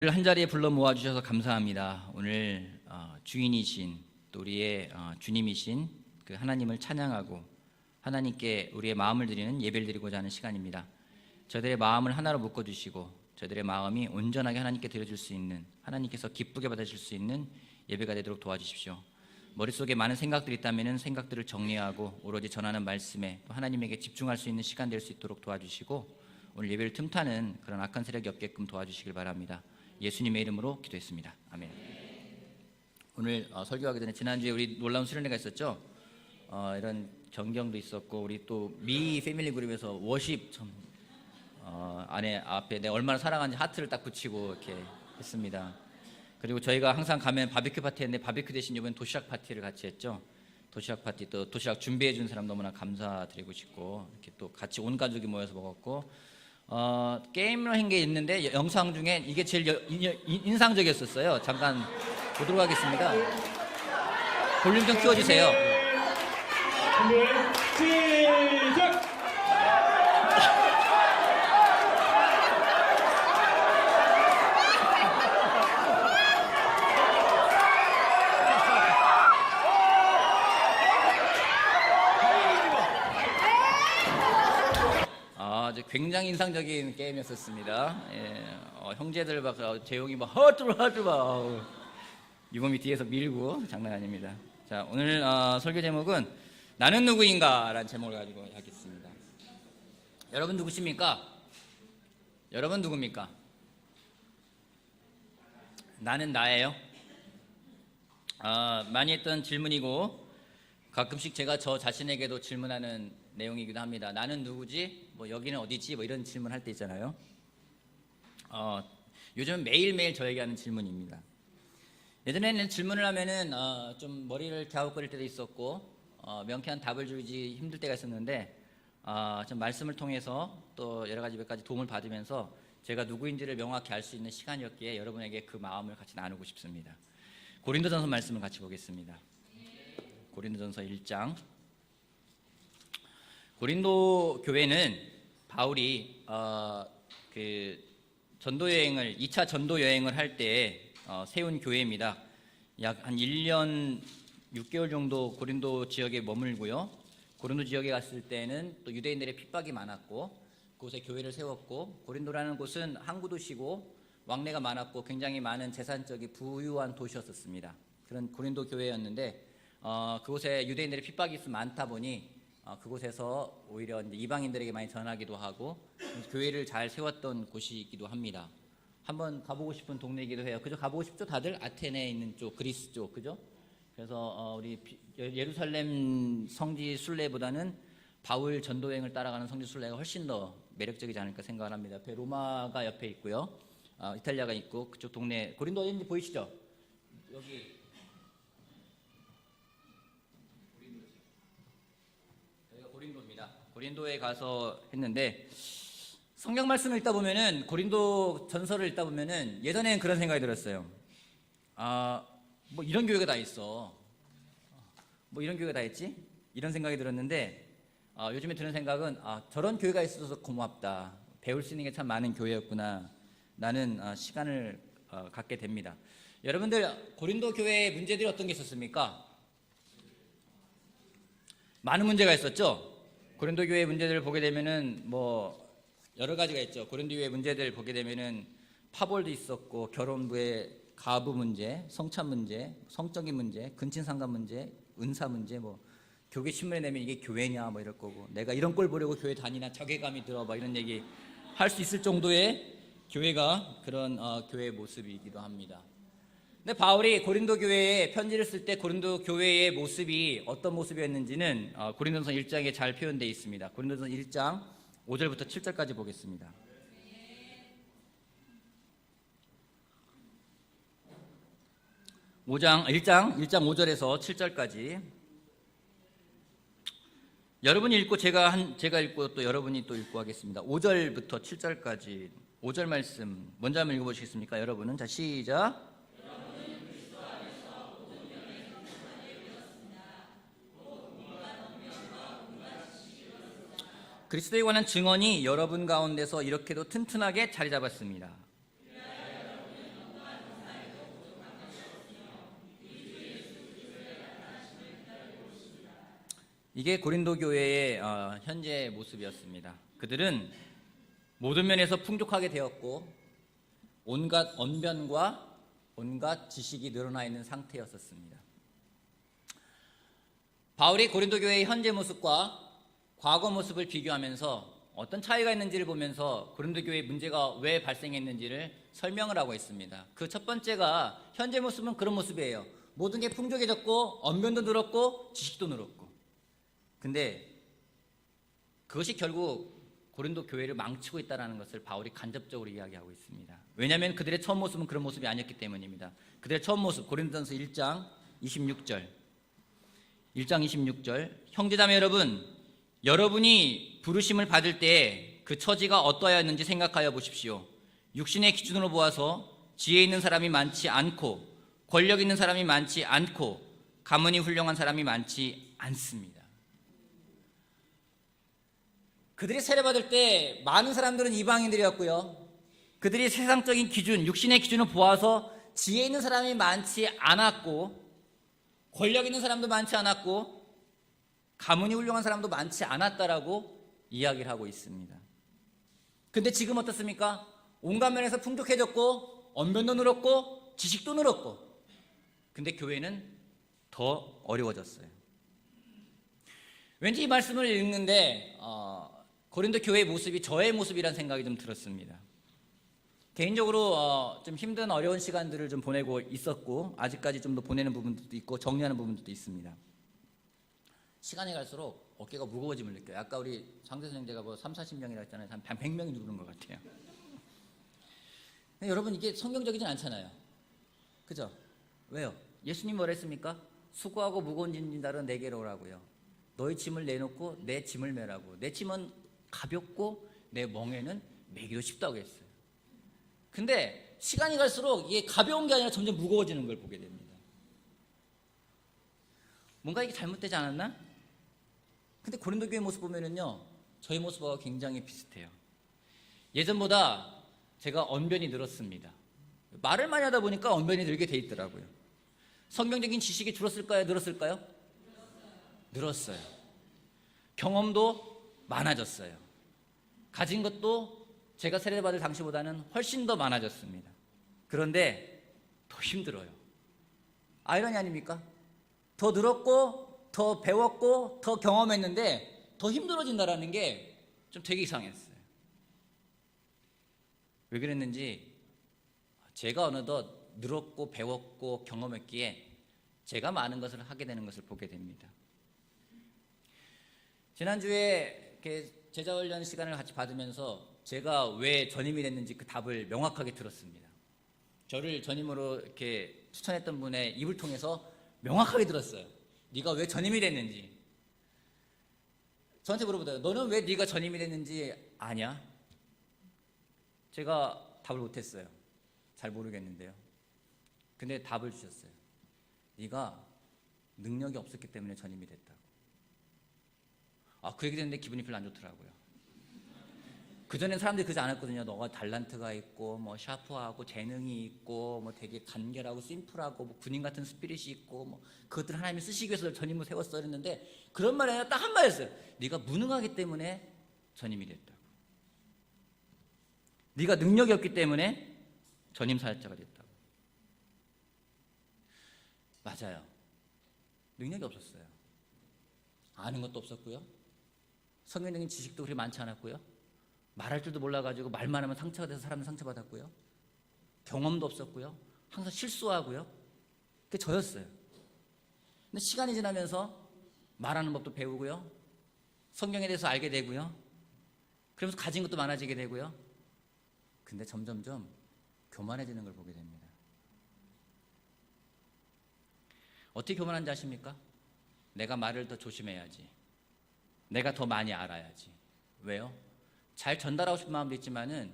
한 자리에 불러 모아주셔서 감사합니다. 오늘 주인이신 또 우리의 주님이신 그 하나님을 찬양하고 하나님께 우리의 마음을 드리는 예배를 드리고자 하는 시간입니다. 저들의 마음을 하나로 묶어주시고 저들의 마음이 온전하게 하나님께 드려줄 수 있는, 하나님께서 기쁘게 받아줄 수 있는 예배가 되도록 도와주십시오. 머릿속에 많은 생각들이 있다면 생각들을 정리하고 오로지 전하는 말씀에 또 하나님에게 집중할 수 있는 시간 될 수 있도록 도와주시고 오늘 예배를 틈타는 그런 악한 세력이 없게끔 도와주시길 바랍니다. 예수님의 이름으로 기도했습니다. 아멘. 오늘 설교하기 전에 지난주에 우리 놀라운 수련회가 있었죠. 이런 경경도 있었고 우리 또 미 패밀리 그룹에서 워십 안에 앞에 내가 얼마나 사랑하는지 하트를 딱 붙이고 이렇게 했습니다. 그리고 저희가 항상 가면 바비큐 파티 했는데 바비큐 대신 이번엔 도시락 파티를 같이 했죠. 도시락 파티 또 도시락 준비해 준 사람 너무나 감사드리고 싶고 이렇게 또 같이 온 가족이 모여서 먹었고 게임을 한 게 있는데 영상 중에 이게 제일 인상적이었었어요. 잠깐 보도록 하겠습니다. 볼륨 좀 키워주세요. 시작! 굉장히 인상적인 게임이었었습니다. 예, 형제들 막 재용이 막 허뚜루 막 유범이 뒤에서 밀고 장난 아닙니다. 자, 오늘 설교 제목은 나는 누구인가 라는 제목을 가지고 하겠습니다. 여러분 누구십니까? 여러분 누굽니까? 나는 나예요. 많이 했던 질문이고 가끔씩 제가 저 자신에게도 질문하는 내용이기도 합니다. 나는 누구지? 뭐 여기는 어디지? 뭐 이런 질문 할 때 있잖아요. 요즘은 매일매일 저에게 하는 질문입니다. 예전에는 질문을 하면은 좀 머리를 갸웃거릴 때도 있었고 명쾌한 답을 주기 힘들 때가 있었는데 좀 말씀을 통해서 또 여러 가지 몇 가지 도움을 받으면서 제가 누구인지를 명확히 알 수 있는 시간이었기에 여러분에게 그 마음을 같이 나누고 싶습니다. 고린도전서 말씀을 같이 보겠습니다. 고린도전서 1장. 고린도 교회는 바울이 그 전도 여행을 2차 전도 여행을 할 때 세운 교회입니다. 약 한 1년 6개월 정도 고린도 지역에 머물고요. 고린도 지역에 갔을 때는 또 유대인들의 핍박이 많았고 그곳에 교회를 세웠고, 고린도라는 곳은 항구 도시고 왕래가 많았고 굉장히 많은 재산적이 부유한 도시였었습니다. 그런 고린도 교회였는데 그곳에 유대인들의 핍박이 많다 보니 그곳에서 오히려 이제 이방인들에게 많이 전하기도 하고 교회를 잘 세웠던 곳이기도 합니다. 한번 가보고 싶은 동네이기도 해요. 그죠? 가보고 싶죠? 다들 아테네에 있는 쪽, 그리스 쪽, 그죠? 그래서 우리 예루살렘 성지 순례보다는 바울 전도여행을 따라가는 성지 순례가 훨씬 더 매력적이지 않을까 생각을 합니다. 옆에 로마가 옆에 있고요, 이탈리아가 있고 그쪽 동네 고린도 어딘지 보이시죠? 여기. 고린도입니다. 고린도에 가서 했는데 성경 말씀을 읽다 보면은 고린도 전서를 읽다 보면은 예전에는 그런 생각이 들었어요. 뭐 이런 교회가 다 있어. 뭐 이런 교회가 다 있지? 이런 생각이 들었는데 요즘에 드는 생각은 저런 교회가 있어서 고맙다. 배울 수 있는 게 참 많은 교회였구나. 나는 시간을 갖게 됩니다. 여러분들 고린도 교회의 문제들이 어떤 게 있었습니까? 많은 문제가 있었죠. 고린도 교회의 문제들을 보게 되면은 뭐 여러 가지가 있죠. 고린도 교회의 문제들을 보게 되면은 파벌도 있었고 결혼부의 가부 문제, 성찬 문제, 성적인 문제, 근친상간 문제, 은사 문제, 뭐 교회 신문에 내면 이게 교회냐 뭐 이럴 거고, 내가 이런 꼴 보려고 교회 다니나 자괴감이 들어 막 이런 얘기 할 수 있을 정도의 교회가 그런 교회의 모습이기도 합니다. 근데 바울이 고린도 교회에 편지를 쓸 때 고린도 교회의 모습이 어떤 모습이었는지는 고린도전서 1장에 잘 표현되어 있습니다. 고린도전서 1장 5절부터 7절까지 보겠습니다.1장 5절에서 7절까지 여러분이 읽고 제가 읽고 또 여러분이 또 읽고 하겠습니다. 5절부터 7절까지 5절 말씀 먼저 한번 읽어보시겠습니까? 여러분은 자 시작. 그리스도에 관한 증언이 여러분 가운데서 이렇게도 튼튼하게 자리 잡았습니다. 이게 고린도 교회의 현재 모습이었습니다. 그들은 모든 면에서 풍족하게 되었고 온갖 언변과 온갖 지식이 늘어나 있는 상태였었습니다. 바울이 고린도 교회의 현재 모습과 과거 모습을 비교하면서 어떤 차이가 있는지를 보면서 고린도 교회의 문제가 왜 발생했는지를 설명을 하고 있습니다. 그 첫 번째가 현재 모습은 그런 모습이에요. 모든 게 풍족해졌고 언변도 늘었고 지식도 늘었고. 근데 그것이 결국 고린도 교회를 망치고 있다는 것을 바울이 간접적으로 이야기하고 있습니다. 왜냐하면 그들의 첫 모습은 그런 모습이 아니었기 때문입니다. 그들의 첫 모습, 고린도전서 1장 26절 형제자매 여러분, 여러분이 부르심을 받을 때에 그 처지가 어떠하였는지 생각하여 보십시오. 육신의 기준으로 보아서 지혜 있는 사람이 많지 않고 권력 있는 사람이 많지 않고 가문이 훌륭한 사람이 많지 않습니다. 그들이 세례받을 때 많은 사람들은 이방인들이었고요. 그들이 세상적인 기준, 육신의 기준을 보아서 지혜 있는 사람이 많지 않았고 권력 있는 사람도 많지 않았고 가문이 훌륭한 사람도 많지 않았다라고 이야기를 하고 있습니다. 근데 지금 어떻습니까? 온갖 면에서 풍족해졌고 언변도 늘었고 지식도 늘었고, 근데 교회는 더 어려워졌어요. 왠지 이 말씀을 읽는데 고린도 교회의 모습이 저의 모습이라는 생각이 좀 들었습니다. 개인적으로 좀 힘든 어려운 시간들을 좀 보내고 있었고 아직까지 좀 더 보내는 부분들도 있고 정리하는 부분들도 있습니다. 시간이 갈수록 어깨가 무거워짐을 느껴요. 아까 우리 장대 선생제가 뭐 30-40명이라고 했잖아요. 한 100명이 누르는 것 같아요. 근데 여러분, 이게 성경적이진 않잖아요. 그죠? 왜요? 예수님 뭐라 했습니까? 수고하고 무거운 짐진 자는 내게로 오라고요. 너희 짐을 내놓고 내 짐을 메라고. 내 짐은 가볍고 내 멍에는 매기도 쉽다고 했어요. 근데 시간이 갈수록 이게 가벼운 게 아니라 점점 무거워지는 걸 보게 됩니다. 뭔가 이게 잘못되지 않았나? 근데 고린도 교회 모습 보면은요, 저희 모습과 굉장히 비슷해요. 예전보다 제가 언변이 늘었습니다. 말을 많이 하다 보니까 언변이 늘게 돼 있더라고요. 성경적인 지식이 줄었을까요? 늘었을까요? 늘었어요. 경험도 많아졌어요. 가진 것도 제가 세례받을 당시보다는 훨씬 더 많아졌습니다. 그런데 더 힘들어요. 아이러니 아닙니까? 더 늘었고 더 배웠고 더 경험했는데 더 힘들어진다는 게 좀 되게 이상했어요. 왜 그랬는지 제가 어느덧 늘었고 배웠고 경험했기에 제가 많은 것을 하게 되는 것을 보게 됩니다. 지난주에 이렇게 제자훈련 시간을 같이 받으면서 제가 왜 전임이 됐는지 그 답을 명확하게 들었습니다. 저를 전임으로 이렇게 추천했던 분의 입을 통해서 명확하게 들었어요. 네가 왜 전임이 됐는지. 저한테 물어보더라고요. 너는 왜 네가 전임이 됐는지 아냐? 제가 답을 못했어요. 잘 모르겠는데요. 근데 답을 주셨어요. 네가 능력이 없었기 때문에 전임이 됐다고. 그 얘기 듣는데 기분이 별로 안 좋더라고요. 그전엔 사람들이 그러지 않았거든요. 너가 달란트가 있고 뭐 샤프하고 재능이 있고 뭐 되게 간결하고 심플하고 뭐 군인 같은 스피릿이 있고 뭐 그것들 하나님이 쓰시기 위해서 전임을 세웠어 그랬는데 그런 말이 아니라 딱 한 말이었어요. 네가 무능하기 때문에 전임이 됐다고. 네가 능력이 없기 때문에 전임 사역자가 됐다고. 맞아요. 능력이 없었어요. 아는 것도 없었고요. 성경적인 지식도 그렇게 많지 않았고요. 말할 줄도 몰라가지고 말만 하면 상처가 돼서 사람은 상처받았고요. 경험도 없었고요. 항상 실수하고요. 그게 저였어요. 근데 시간이 지나면서 말하는 법도 배우고요. 성경에 대해서 알게 되고요. 그러면서 가진 것도 많아지게 되고요. 근데 점점점 교만해지는 걸 보게 됩니다. 어떻게 교만한지 아십니까? 내가 말을 더 조심해야지. 내가 더 많이 알아야지. 왜요? 잘 전달하고 싶은 마음도 있지만은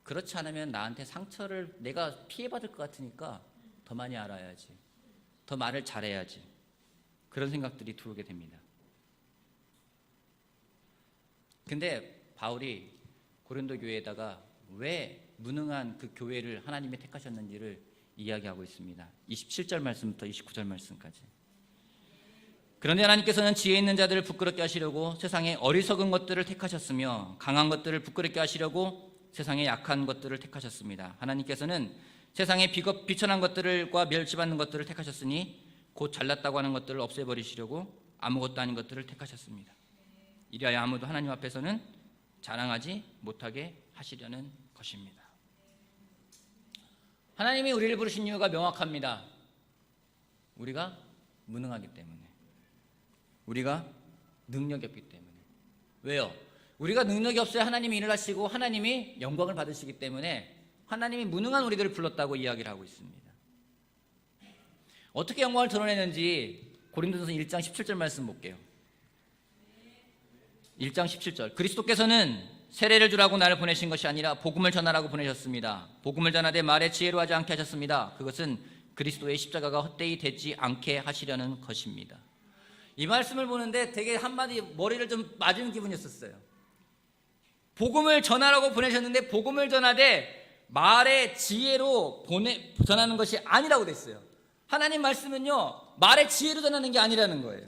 그렇지 않으면 나한테 상처를 내가 피해받을 것 같으니까 더 많이 알아야지. 더 말을 잘해야지. 그런 생각들이 들어오게 됩니다. 근데 바울이 고린도 교회에다가 왜 무능한 그 교회를 하나님이 택하셨는지를 이야기하고 있습니다. 27절 말씀부터 29절 말씀까지. 그런데 하나님께서는 지혜 있는 자들을 부끄럽게 하시려고 세상의 어리석은 것들을 택하셨으며 강한 것들을 부끄럽게 하시려고 세상의 약한 것들을 택하셨습니다. 하나님께서는 세상의 비천한 것들과 멸시받는 것들을 택하셨으니 곧 잘났다고 하는 것들을 없애버리시려고 아무것도 아닌 것들을 택하셨습니다. 이리하여 아무도 하나님 앞에서는 자랑하지 못하게 하시려는 것입니다. 하나님이 우리를 부르신 이유가 명확합니다. 우리가 무능하기 때문에, 우리가 능력이 없기 때문에. 왜요? 우리가 능력이 없어야 하나님이 일을 하시고 하나님이 영광을 받으시기 때문에 하나님이 무능한 우리들을 불렀다고 이야기를 하고 있습니다. 어떻게 영광을 드러내는지 고린도전서 1장 17절 말씀 볼게요. 1장 17절. 그리스도께서는 세례를 주라고 나를 보내신 것이 아니라 복음을 전하라고 보내셨습니다. 복음을 전하되 말에 지혜로 하지 않게 하셨습니다. 그것은 그리스도의 십자가가 헛되이 되지 않게 하시려는 것입니다. 이 말씀을 보는데 되게 한마디 머리를 좀 맞은 기분이었어요. 복음을 전하라고 보내셨는데 복음을 전하되 말의 지혜로 전하는 것이 아니라고 됐어요. 하나님 말씀은요, 말의 지혜로 전하는 게 아니라는 거예요.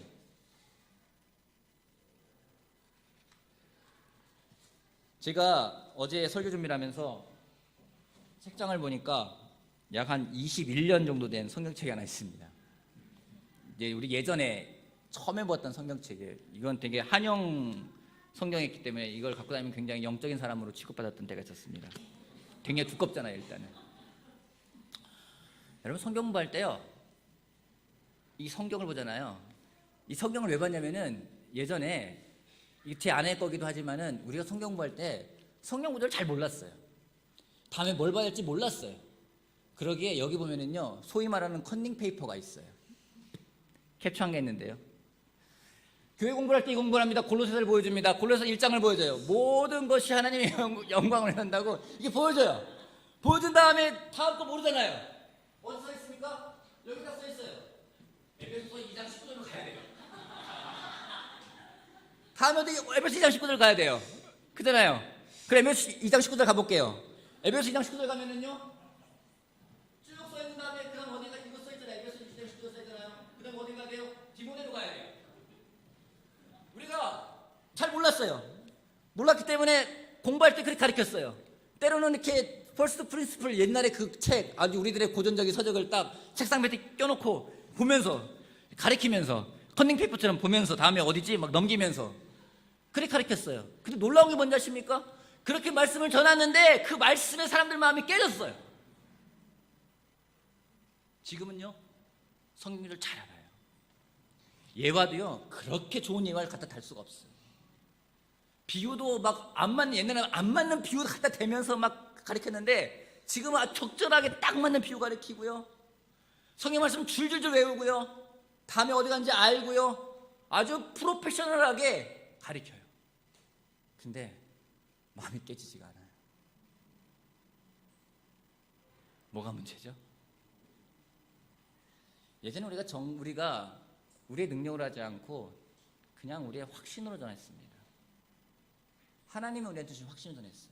제가 어제 설교 준비를 하면서 책장을 보니까 약 한 21년 정도 된 성경책이 하나 있습니다. 이제 우리 예전에 처음 보았던 성경책이에요. 이건 되게 한영 성경이었기 때문에 이걸 갖고 다니면 굉장히 영적인 사람으로 취급받았던 때가 있었습니다. 굉장히 두껍잖아요, 일단은. 여러분, 성경 공부할 때요, 이 성경을 보잖아요. 이 성경을 왜 봤냐면은 예전에 제 아내 거기도 하지만은 우리가 성경 공부할 때 성경 구절을 잘 몰랐어요. 다음에 뭘 봐야 할지 몰랐어요. 그러기에 여기 보면은요, 소위 말하는 컨닝 페이퍼가 있어요. 캡처한 게 있는데요. 교회 공부를 할 때 이 공부를 합니다. 골로새서를 보여줍니다. 골로새 1장을 보여줘요. 모든 것이 하나님의 영광을 한다고 이게 보여줘요. 보여준 다음에 다음 거 모르잖아요. 어디 써 있습니까? 여기다 써 있어요. 에베소서 2장 19절로 가야 돼요. 다음에 에베소 2장 19절 가야 돼요. 그잖아요. 그럼 에베소 2장 19절 가볼게요. 에베소 2장 19절 가면은요, 쭉 써 있는 다음에 그 다음 어디가 이거 써 있잖아요. 에베소 2장 19절 써 있잖아요. 그 다음 어디 가야 돼요? 디모데로 가야 돼요. 우리가 잘 몰랐어요. 몰랐기 때문에 공부할 때 그렇게 가르쳤어요. 때로는 이렇게 퍼스트 프린시플, 옛날에 그 책, 아주 우리들의 고전적인 서적을 딱 책상 밑에 껴놓고 보면서 가르치면서 컨닝 페이퍼처럼 보면서 다음에 어디지 막 넘기면서 그렇게 가르쳤어요. 근데 놀라운 게 뭔지 아십니까? 그렇게 말씀을 전하는데 그 말씀에 사람들 마음이 깨졌어요. 지금은요, 성경을 잘 알아요. 예화도요, 그렇게 좋은 예화를 갖다 달 수가 없어요. 비유도 막 안 맞는, 옛날에는 안 맞는 비유 갖다 대면서 막 가르쳤는데 지금은 아주 적절하게 딱 맞는 비유 가르치고요, 성경 말씀 줄줄줄 외우고요, 다음에 어디 간지 알고요, 아주 프로페셔널하게 가르쳐요. 근데 마음이 깨지지가 않아요. 뭐가 문제죠? 예전에 우리가 우리의 능력으로 하지 않고 그냥 우리의 확신으로 전했습니다. 하나님이 우리한테 주신 확신을 전했어요.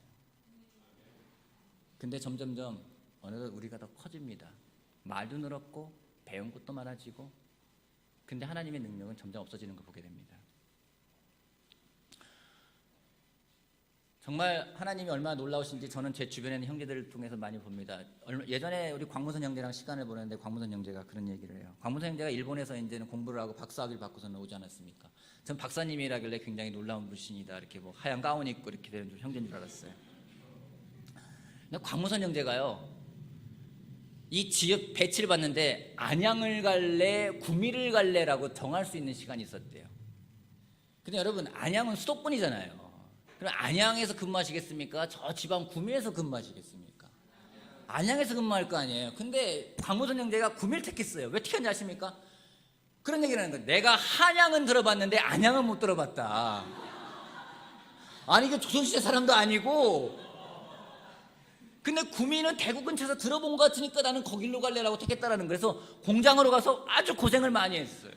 근데 점점점 어느덧 우리가 더 커집니다. 말도 늘었고 배운 것도 많아지고, 근데 하나님의 능력은 점점 없어지는 걸 보게 됩니다. 정말 하나님이 얼마나 놀라우신지 저는 제 주변에 있는 형제들을 통해서 많이 봅니다. 예전에 우리 광무선 형제랑 시간을 보냈는데 광무선 형제가 그런 얘기를 해요. 광무선 형제가 일본에서 이제는 공부를 하고 박사학위를 받고서는 오지 않았습니까? 전 박사님이라길래 굉장히 놀라운 분이시다, 이렇게 뭐 하얀 가운 입고 이렇게 되는 형제인 줄 알았어요. 근데 광무선 형제가요, 이 지역 배치를 받는데 안양을 갈래 구미를 갈래라고 정할 수 있는 시간이 있었대요. 근데 여러분, 안양은 수도권이잖아요. 그럼 안양에서 근무하시겠습니까? 저 지방 구미에서 근무하시겠습니까? 안양에서 근무할 거 아니에요. 근데 광무선 형제가 구미를 택했어요. 왜 택했는지 아십니까? 그런 얘기를 하는 거예요. 내가 한양은 들어봤는데 안양은 못 들어봤다. 아니, 이게 조선시대 사람도 아니고, 근데 구미는 대구 근처에서 들어본 것 같으니까 나는 거길로 갈래라고 택했다라는 거예요. 그래서 공장으로 가서 아주 고생을 많이 했어요.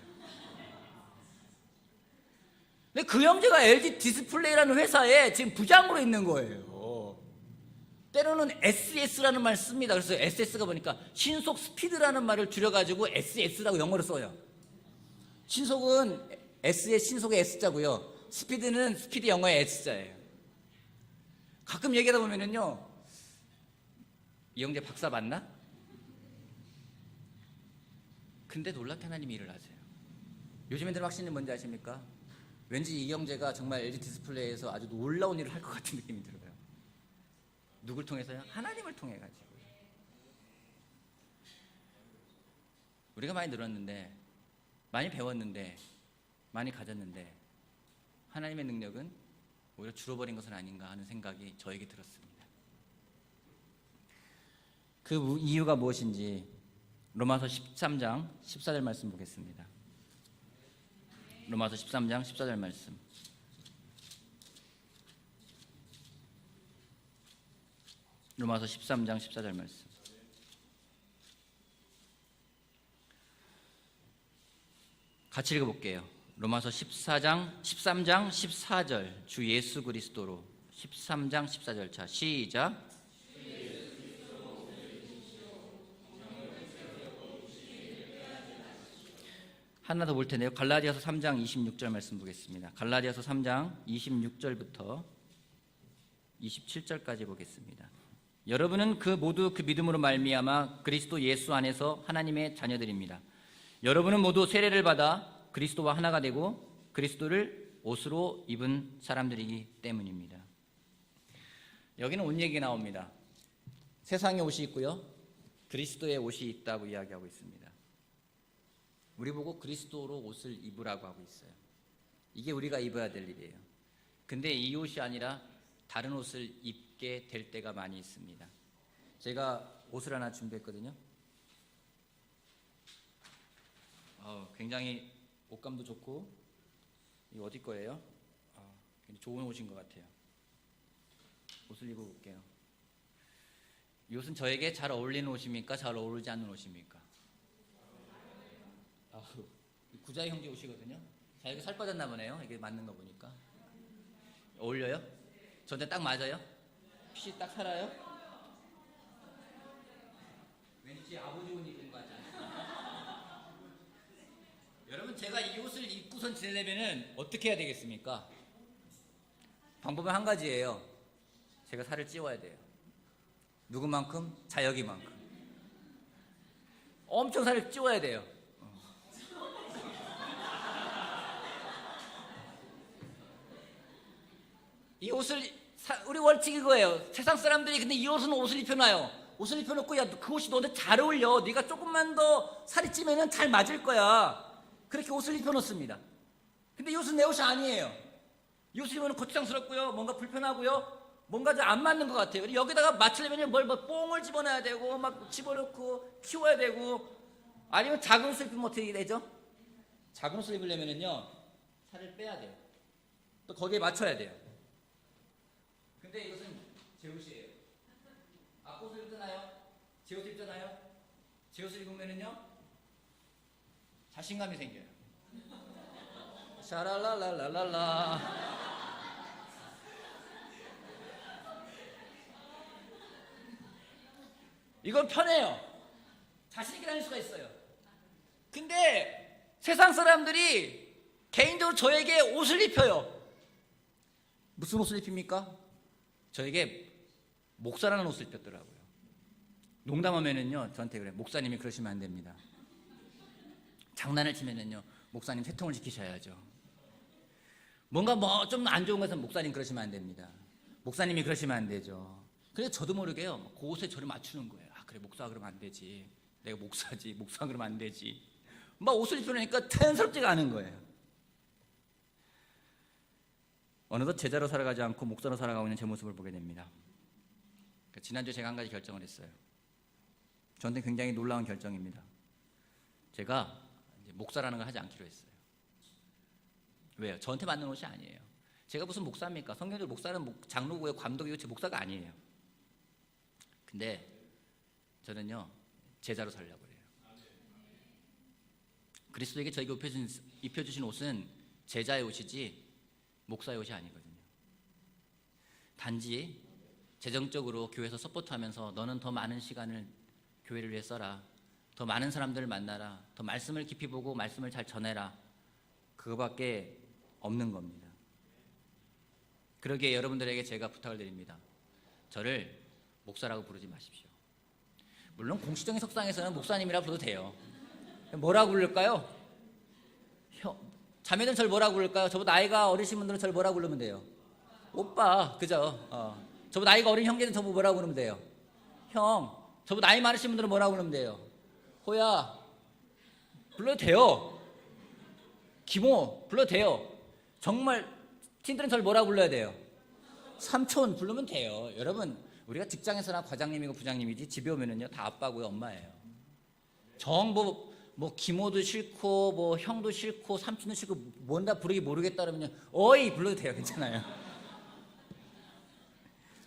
근데 그 형제가 LG 디스플레이라는 회사에 지금 부장으로 있는 거예요. 때로는 SS라는 말을 씁니다. 그래서 SS가 보니까 신속 스피드라는 말을 줄여가지고 SS라고 영어로 써요. 신속은 S의 신속의 S자고요. 스피드는 스피드 영어의 S자예요. 가끔 얘기하다 보면은요, 이영재 박사 맞나? 근데 놀랍게 하나님이 일을 하세요. 요즘 애들 확신이 뭔지 아십니까? 왠지 이영재가 정말 LG 디스플레이에서 아주 놀라운 일을 할 것 같은 느낌이 들어요. 누굴 통해서요? 하나님을 통해 가지고. 우리가 많이 늘었는데, 많이 배웠는데, 많이 가졌는데 하나님의 능력은 오히려 줄어버린 것은 아닌가 하는 생각이 저에게 들었습니다. 그 이유가 무엇인지 로마서 13장 14절 말씀 보겠습니다. 로마서 13장 14절 말씀. 로마서 13장 14절 말씀. 같이 읽어볼게요. 로마서 13장 14절. 주 예수 그리스도로 13장 14절. 자, 시작. 하나 더 볼 텐데요. 갈라디아서 3장 26절 말씀 보겠습니다. 갈라디아서 3장 26절부터 27절까지 보겠습니다. 여러분은 모두 그 믿음으로 말미암아 그리스도 예수 안에서 하나님의 자녀들입니다. 여러분은 모두 세례를 받아 그리스도와 하나가 되고 그리스도를 옷으로 입은 사람들이기 때문입니다. 여기는 옷 얘기가 나옵니다. 세상의 옷이 있고요, 그리스도의 옷이 있다고 이야기하고 있습니다. 우리 보고 그리스도로 옷을 입으라고 하고 있어요. 이게 우리가 입어야 될 일이에요. 근데 이 옷이 아니라 다른 옷을 입게 될 때가 많이 있습니다. 제가 옷을 하나 준비했거든요. 굉장히 옷감도 좋고, 이거 어디 거예요? 좋은 옷인 것 같아요. 옷을 입어볼게요. 이 옷은 저에게 잘 어울리는 옷입니까? 잘 어울리지 않는 옷입니까? 구자의 형제 옷이거든요. 자, 이거 살 빠졌나 보네요. 이게 맞는 거 보니까. 어울려요? 저한테 딱 맞아요? 핏이 딱 살아요? 왠지 아버지 옷 입은 거 같지 않아요? 여러분, 제가 이 옷을 입고선 지내려면 어떻게 해야 되겠습니까? 방법은 한 가지예요. 제가 살을 찌워야 돼요. 누구만큼? 자여기만큼. 엄청 살을 찌워야 돼요. 이 옷을 우리 원칙 이거예요. 세상 사람들이 근데 이 옷은 옷을 입혀놔요. 옷을 입혀놓고, 야, 그 옷이 너한테 잘 어울려. 네가 조금만 더 살이 찌면은 잘 맞을 거야. 그렇게 옷을 입혀놓습니다. 근데 이 옷은 내 옷이 아니에요. 이 옷을 입으면 거추장스럽고요, 뭔가 불편하고요, 뭔가 좀 안 맞는 것 같아요. 여기다가 맞추려면 뽕을 집어넣어야 되고, 막 집어넣고 키워야 되고, 아니면 작은 옷을 입으면 어떻게 되죠? 작은 옷을 입으려면은요, 살을 빼야 돼요. 또 거기에 맞춰야 돼요. 근데 이것은 제 옷이에요. 아까 옷을 입잖아요. 제 옷을 입잖아요. 제 옷을 입으면은요, 자신감이 생겨요. 샤랄랄랄랄라. 이건 편해요. 자신 있게 다닐 수가 있어요. 근데 세상 사람들이 개인적으로 저에게 옷을 입혀요. 무슨 옷을 입힙니까? 저에게 목사라는 옷을 입혔더라고요. 농담하면은요, 저한테 그래. 목사님이 그러시면 안 됩니다. 장난을 치면은요, 목사님 세통을 지키셔야죠. 뭔가 좀 안 좋은 것은 목사님 그러시면 안 됩니다. 목사님이 그러시면 안 되죠. 그래서 저도 모르게요, 그 옷에 저를 맞추는 거예요. 아, 그래, 목사 그러면 안 되지. 내가 목사지. 목사 그러면 안 되지. 막 옷을 입혀놓으니까 자연스럽지가 않은 거예요. 어느덧 제자로 살아가지 않고 목사로 살아가고 있는 제 모습을 보게 됩니다. 지난주에 제가 한 가지 결정을 했어요. 저한테 굉장히 놀라운 결정입니다. 제가 이제 목사라는 걸 하지 않기로 했어요. 왜요? 저한테 맞는 옷이 아니에요. 제가 무슨 목사입니까? 성경적으로 목사는 장로고요, 감독이고, 제 목사가 아니에요. 근데 저는요, 제자로 살려고 해요. 그리스도에게 저에게 입혀주신 옷은 제자의 옷이지 목사의 옷이 아니거든요. 단지 재정적으로 교회에서 서포트하면서 너는 더 많은 시간을 교회를 위해 써라, 더 많은 사람들을 만나라, 더 말씀을 깊이 보고 말씀을 잘 전해라, 그거밖에 없는 겁니다. 그러기에 여러분들에게 제가 부탁을 드립니다. 저를 목사라고 부르지 마십시오. 물론 공식적인 석상에서는 목사님이라 부르도 돼요. 뭐라고 부를까요? 자매들은 저를 뭐라고 부를까요? 저보다 나이가 어리신 분들은 저를 뭐라고 부르면 돼요? 오빠, 그죠? 저보다 나이가 어린 형제는 저보고 뭐라고 부르면 돼요? 형. 저보다 나이 많으신 분들은 뭐라고 부르면 돼요? 호야. 불러도 돼요. 기모 불러도 돼요. 정말 팀들은 저를 뭐라고 불러야 돼요? 삼촌 부르면 돼요. 여러분, 우리가 직장에서나 과장님이고 부장님이지 집에 오면은요 다 아빠고요 엄마예요. 뭐 기모도 싫고 뭐 형도 싫고 삼촌도 싫고 뭔다 부르기 모르겠다 그러면요 어이 불러도 돼요. 괜찮아요.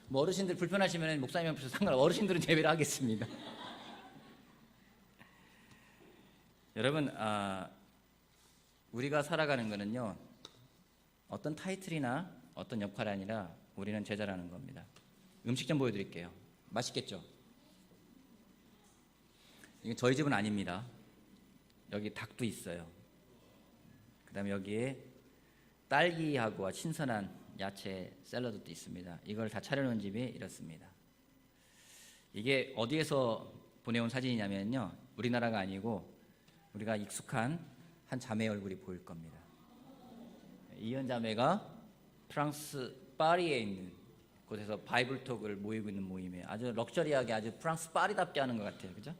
뭐 어르신들 불편하시면 목사님 앞에서 상관없어요. 어르신들은 제외를 하겠습니다. 여러분, 우리가 살아가는 거는요 어떤 타이틀이나 어떤 역할이 아니라 우리는 제자라는 겁니다. 음식 좀 보여드릴게요. 맛있겠죠? 이게 저희 집은 아닙니다. 여기 닭도 있어요. 그 다음에 여기에 딸기하고 신선한 야채 샐러드도 있습니다. 이걸 다 차려놓은 집이 이렇습니다. 이게 어디에서 보내온 사진이냐면요 우리나라가 아니고 우리가 익숙한 한 자매 얼굴이 보일 겁니다. 이현 자매가 프랑스 파리에 있는 곳에서 바이블톡을 모이고 있는 모임에 아주 럭셔리하게 아주 프랑스 파리답게 하는 것 같아요. 그죠?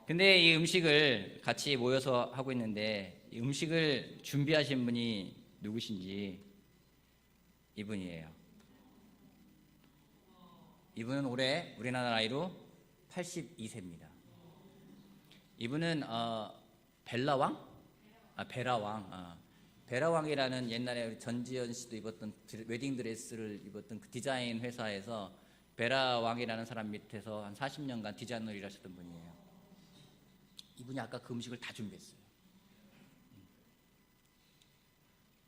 근데 이 음식을 같이 모여서 하고 있는데 이 음식을 준비하신 분이 누구신지 이분이에요. 이분은 올해 우리나라 나이로 82세입니다. 이분은 벨라왕? 베라왕. 베라왕이라는 옛날에 우리 전지현 씨도 입었던 웨딩 드레스를 입었던 그 디자인 회사에서 베라왕이라는 사람 밑에서 한 40년간 디자이너를 일하셨던 분이에요. 이분이 아까 그 음식을 다 준비했어요.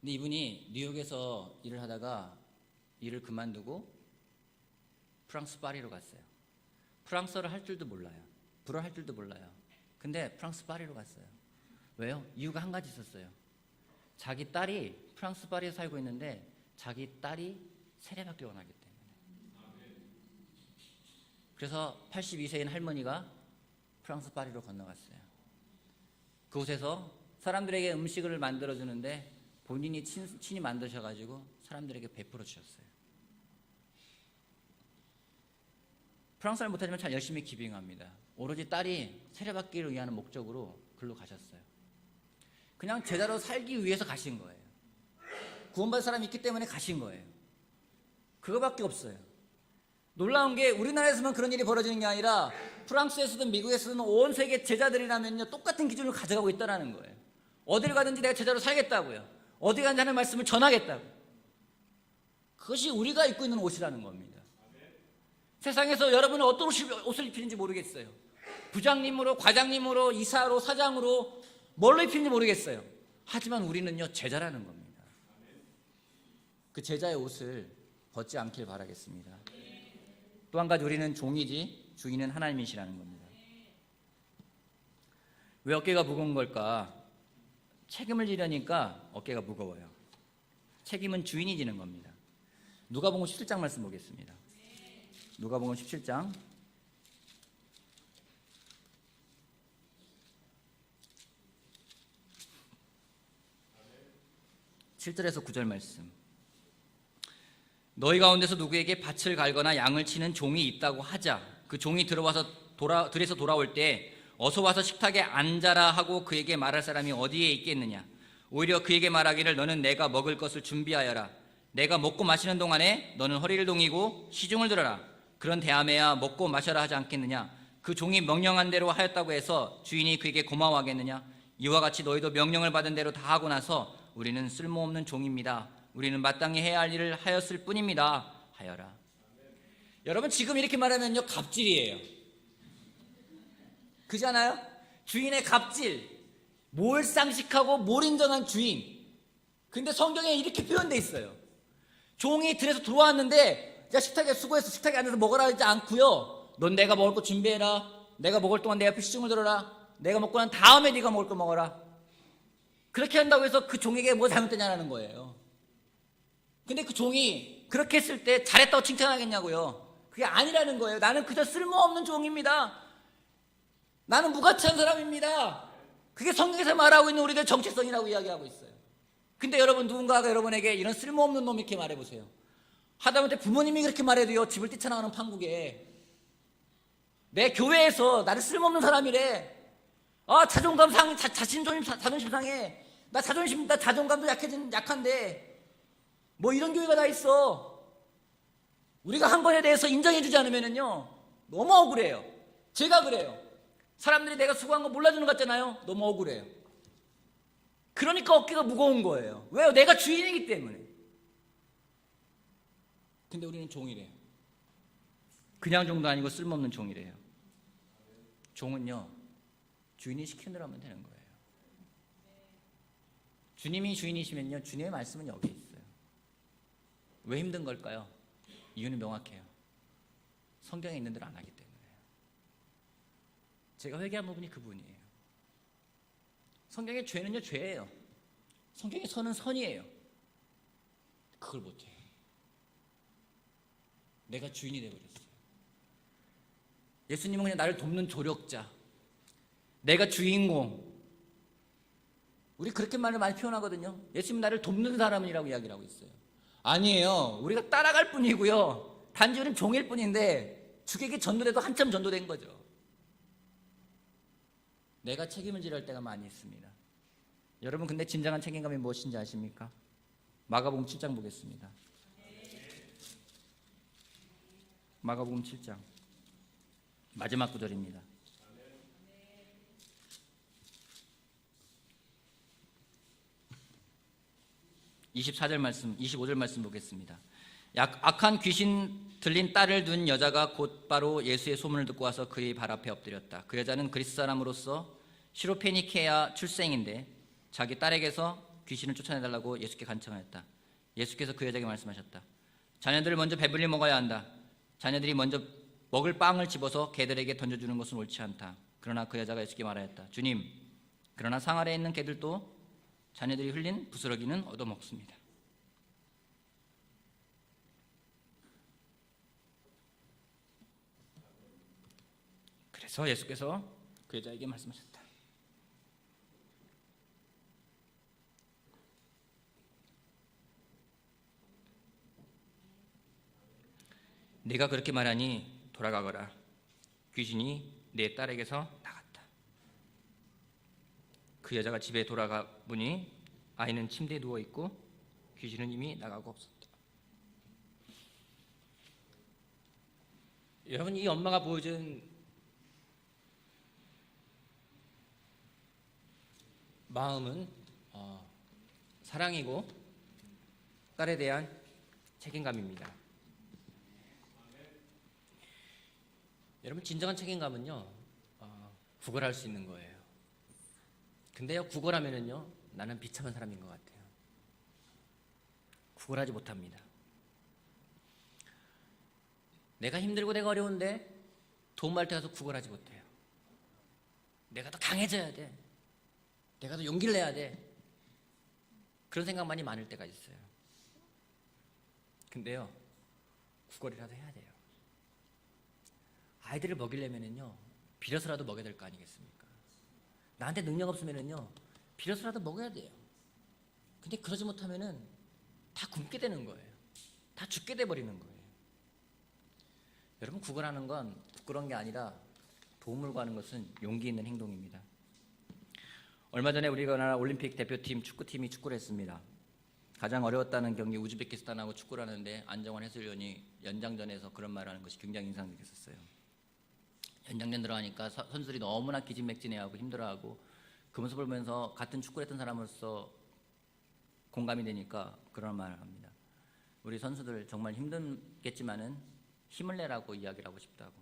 근데 이분이 뉴욕에서 일을 하다가 일을 그만두고 프랑스 파리로 갔어요. 프랑스어를 할 줄도 몰라요. 불어 할 줄도 몰라요. 근데 프랑스 파리로 갔어요. 왜요? 이유가 한 가지 있었어요. 자기 딸이 프랑스 파리에 살고 있는데 자기 딸이 세례받기 원하기 때문에. 그래서 82세인 할머니가 프랑스 파리로 건너갔어요. 그곳에서 사람들에게 음식을 만들어주는데 본인이 친히 만드셔가지고 사람들에게 베풀어 주셨어요. 프랑스어를 못하지만 잘 열심히 기빙합니다. 오로지 딸이 세례받기를 위한 목적으로 글로 가셨어요. 그냥 제자로 살기 위해서 가신 거예요. 구원받을 사람이 있기 때문에 가신 거예요. 그거밖에 없어요. 놀라운 게 우리나라에서만 그런 일이 벌어지는 게 아니라 프랑스에서든 미국에서든 온 세계 제자들이라면요 똑같은 기준을 가져가고 있다는 거예요. 어디를 가든지 내가 제자로 살겠다고요. 어디 가든지 하는 말씀을 전하겠다고. 그것이 우리가 입고 있는 옷이라는 겁니다. 세상에서 여러분은 어떤 옷을 입히는지 모르겠어요. 부장님으로, 과장님으로, 이사로, 사장으로 뭘로 입히는지 모르겠어요. 하지만 우리는요 제자라는 겁니다. 그 제자의 옷을 벗지 않길 바라겠습니다. 또 한 가지 우리는 종이지 주인은 하나님이시라는 겁니다. 왜 어깨가 무거운 걸까? 책임을 지려니까 어깨가 무거워요. 책임은 주인이 지는 겁니다. 누가복음 17장 말씀 보겠습니다. 누가복음 17장 7절에서 9절 말씀. 너희 가운데서 누구에게 밭을 갈거나 양을 치는 종이 있다고 하자. 그 종이 들어와서 들에서 돌아올 때 어서 와서 식탁에 앉아라 하고 그에게 말할 사람이 어디에 있겠느냐. 오히려 그에게 말하기를 너는 내가 먹을 것을 준비하여라. 내가 먹고 마시는 동안에 너는 허리를 동이고 시중을 들어라. 그런 대함에야 먹고 마셔라 하지 않겠느냐. 그 종이 명령한 대로 하였다고 해서 주인이 그에게 고마워하겠느냐. 이와 같이 너희도 명령을 받은 대로 다 하고 나서 우리는 쓸모없는 종입니다. 우리는 마땅히 해야 할 일을 하였을 뿐입니다. 하여라. 여러분 지금 이렇게 말하면요 갑질이에요. 그잖아요? 주인의 갑질, 몰상식하고 몰인정한 주인. 근데 성경에 이렇게 표현되어 있어요. 종이 들에서 들어왔는데 야 식탁에 수고해서 식탁에 앉아서 먹으라 하지 않고요. 넌 내가 먹을 거 준비해라. 내가 먹을 동안 내 옆에 시중을 들어라. 내가 먹고 난 다음에 네가 먹을 거 먹어라. 그렇게 한다고 해서 그 종에게 뭐 잘못되냐는 거예요. 근데 그 종이 그렇게 했을 때 잘했다고 칭찬하겠냐고요. 그게 아니라는 거예요. 나는 그저 쓸모없는 종입니다. 나는 무가치한 사람입니다. 그게 성경에서 말하고 있는 우리들 정체성이라고 이야기하고 있어요. 근데 여러분, 누군가가 여러분에게 이런 쓸모없는 놈 이렇게 말해보세요. 하다못해 부모님이 그렇게 말해도요, 집을 뛰쳐나가는 판국에 내 교회에서 나를 쓸모없는 사람이래. 자존감 자존심 상해. 나 자존감도 약한데 뭐 이런 교회가 다 있어. 우리가 한 것에 대해서 인정해주지 않으면요 너무 억울해요. 제가 그래요. 사람들이 내가 수고한 거 몰라주는 것 같잖아요. 너무 억울해요. 그러니까 어깨가 무거운 거예요. 왜요? 내가 주인이기 때문에. 근데 우리는 종이래요. 그냥 종도 아니고 쓸모없는 종이래요. 종은요, 주인이 시키는 대로 하면 되는 거예요. 주님이 주인이시면요, 주님의 말씀은 여기 있어요. 왜 힘든 걸까요? 이유는 명확해요. 성경에 있는 대로 안 하기 때문에. 제가 회개한 부분이 그 부분이에요. 성경의 죄는요, 죄예요. 성경의 선은 선이에요. 그걸 못해요. 내가 주인이 되어버렸어요. 예수님은 그냥 나를 돕는 조력자, 내가 주인공. 우리 그렇게 말을 많이 표현하거든요. 예수님은 나를 돕는 사람이라고 이야기를 하고 있어요. 아니에요. 우리가 따라갈 뿐이고요, 단지 우리는 종일 뿐인데 주에게 전도돼도 한참 전도된 거죠. 내가 책임을 지를 때가 많이 있습니다. 여러분, 근데 진정한 책임감이 무엇인지 아십니까? 마가복음 7장 보겠습니다. 마가복음 7장 마지막 구절입니다. (24절) 25절 말씀 보겠습니다. 악한 귀신 들린 딸을 둔 여자가 곧바로 예수의 소문을 듣고 와서 그의 발 앞에 엎드렸다. 그 여자는 그리스 사람으로서 시로페니케아 출생인데 자기 딸에게서 귀신을 쫓아내달라고 예수께 간청하였다. 예수께서 그 여자에게 말씀하셨다. 자녀들을 먼저 배불리 먹어야 한다. 자녀들이 먼저 먹을 빵을 집어서 개들에게 던져주는 것은 옳지 않다. 그러나 그 여자가 예수께 말하였다. 주님, 그러나 상 아래에 있는 개들도 자녀들이 흘린 부스러기는 얻어먹습니다. 그래서 예수께서 그 여자에게 말씀하셨다. 네가 그렇게 말하니 돌아가거라. 귀신이 내 딸에게서 나갔다. 그 여자가 집에 돌아가 보니 아이는 침대에 누워있고 귀신은 이미 나가고 없었다. 여러분, 이 엄마가 보여준 마음은 사랑이고 딸에 대한 책임감입니다. 여러분, 진정한 책임감은요, 구걸할 수 있는 거예요. 근데요, 구걸하면은요, 나는 비참한 사람인 것 같아요. 구걸하지 못합니다. 내가 힘들고 내가 어려운데 도움할 때 가서 구걸하지 못해요. 내가 더 강해져야 돼. 내가 더 용기를 내야 돼. 그런 생각만이 많을 때가 있어요. 근데요, 구걸이라도 해야 돼요. 아이들을 먹이려면은요, 빌어서라도 먹여야 될 거 아니겠습니까? 나한테 능력 없으면은요, 빌어서라도 먹어야 돼요. 근데 그러지 못하면은 다 굶게 되는 거예요. 다 죽게 돼 버리는 거예요. 여러분, 구걸하는 건 부끄러운 게 아니라 도움을 구하는 것은 용기 있는 행동입니다. 얼마 전에 우리나라 올림픽 대표팀 축구팀이 축구를 했습니다. 가장 어려웠다는 경기 우즈베키스탄하고 축구를 하는데 안정환 해설위원이 연장전에서 그런 말을 하는 것이 굉장히 인상적이었어요. 연장전 들어가니까 선수들이 너무나 기진맥진해하고 힘들어하고 그 모습을 보면서 같은 축구를 했던 사람으로서 공감이 되니까 그런 말을 합니다. 우리 선수들 정말 힘들겠지만은 힘을 내라고 이야기를 하고 싶다고.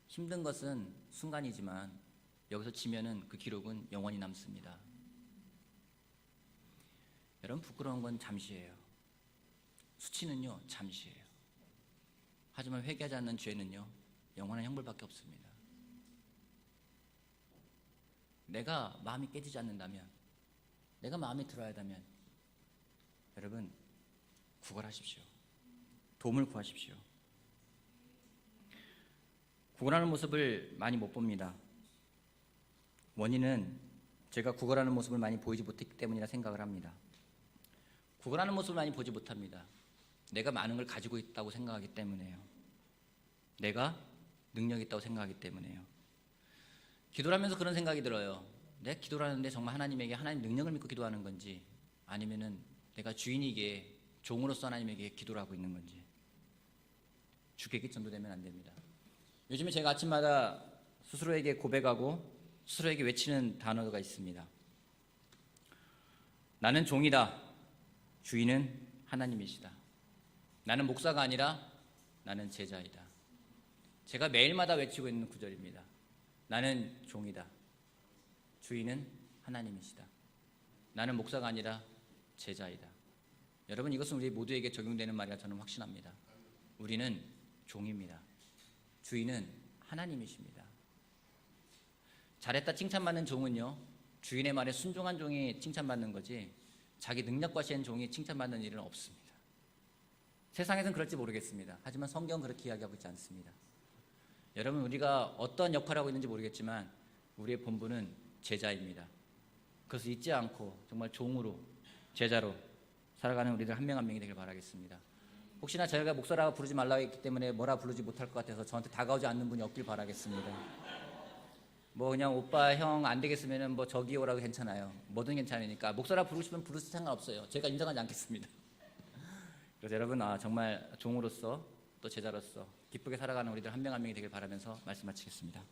힘든 것은 순간이지만 여기서 지면은 그 기록은 영원히 남습니다. 여러분, 부끄러운 건 잠시예요. 수치는요, 잠시예요. 하지만 회개하지 않는 죄는요, 영원한 형벌밖에 없습니다. 내가 마음이 깨지지 않는다면, 내가 마음에 들어야 한다면 여러분 구걸하십시오. 도움을 구하십시오. 구걸하는 모습을 많이 못 봅니다. 원인은 제가 구걸하는 모습을 많이 보이지 못했기 때문이라 생각을 합니다. 구걸하는 모습을 많이 보지 못합니다. 내가 많은 걸 가지고 있다고 생각하기 때문에요. 내가 능력이 있다고 생각하기 때문에요. 기도를 하면서 그런 생각이 들어요. 내가 기도를 하는데 정말 하나님에게 하나님 능력을 믿고 기도하는 건지, 아니면은 내가 주인이기에 종으로서 하나님에게 기도를 하고 있는 건지. 주객이 전도되면 안 됩니다. 요즘에 제가 아침마다 스스로에게 고백하고 스스로에게 외치는 단어가 있습니다. 나는 종이다. 주인은 하나님이시다. 나는 목사가 아니라 나는 제자이다. 제가 매일마다 외치고 있는 구절입니다. 나는 종이다. 주인은 하나님이시다. 나는 목사가 아니라 제자이다. 여러분, 이것은 우리 모두에게 적용되는 말이라 저는 확신합니다. 우리는 종입니다. 주인은 하나님이십니다. 잘했다 칭찬받는 종은요, 주인의 말에 순종한 종이 칭찬받는 거지 자기 능력 과시한 종이 칭찬받는 일은 없습니다. 세상에서는 그럴지 모르겠습니다. 하지만 성경은 그렇게 이야기하고 있지 않습니다. 여러분, 우리가 어떤 역할을 하고 있는지 모르겠지만 우리의 본분은 제자입니다. 그것을 잊지 않고 정말 종으로, 제자로 살아가는 우리들 한 명 한 명이 되길 바라겠습니다. 혹시나 저희가 목사라고 부르지 말라고 했기 때문에 뭐라 부르지 못할 것 같아서 저한테 다가오지 않는 분이 없길 바라겠습니다. 뭐 그냥 오빠, 형 안 되겠으면 뭐 저기 오라고 괜찮아요. 뭐든 괜찮으니까 목사라 부르고 싶으면 부르셔도 상관없어요. 제가 인정하지 않겠습니다. 그래서 여러분, 정말 종으로서 또 제자로서 기쁘게 살아가는 우리들 한 명 한 명이 되길 바라면서 말씀 마치겠습니다.